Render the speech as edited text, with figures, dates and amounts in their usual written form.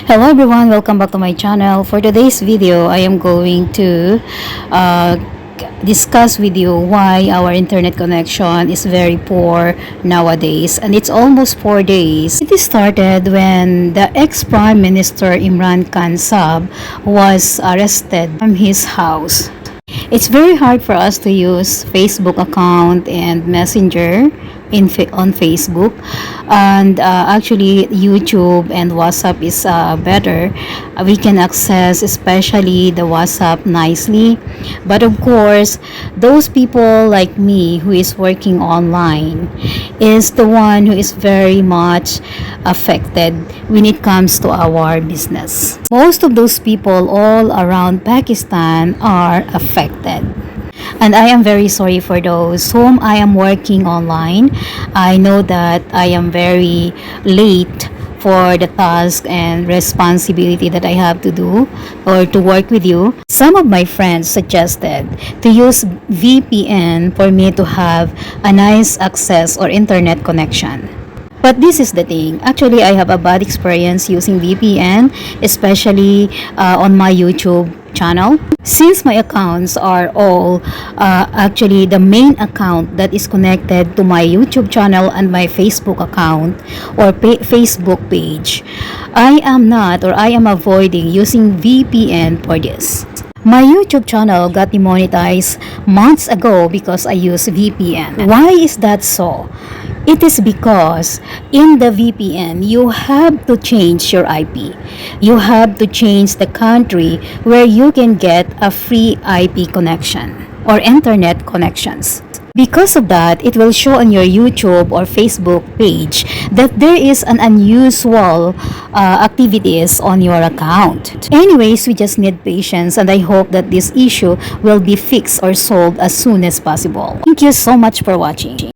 Hello everyone, welcome back to my channel. For today's video, I am going to uh, discuss with you why our internet connection is very poor nowadays, and it's almost 4 days. It started when the ex-Prime Minister Imran Khan Saab was arrested from his house. It's very hard for us to use Facebook account and Messenger on Facebook, and actually YouTube and WhatsApp is better. We can access especially the WhatsApp nicely, but of course those people like me who is working online is the one who is very much affected when it comes to our business. Most of those people all around Pakistan are affected. And I am very sorry for those whom I am working online. I know that I am very late for the task and responsibility that I have to do or to work with you. Some of my friends suggested to use VPN for me to have a nice access or internet connection. But this is the thing. Actually, I have a bad experience using VPN, especially on my YouTube channel. Since my accounts are all actually the main account that is connected to my YouTube channel and my Facebook account or Facebook page, I am avoiding using VPN for this. My YouTube channel got demonetized months ago because I use VPN. Why is that so? It is because in the VPN, you have to change your IP. You have to change the country where you can get a free IP connection or internet connections. Because of that, it will show on your YouTube or Facebook page that there is an unusual activities on your account. Anyways, we just need patience, and I hope that this issue will be fixed or solved as soon as possible. Thank you so much for watching.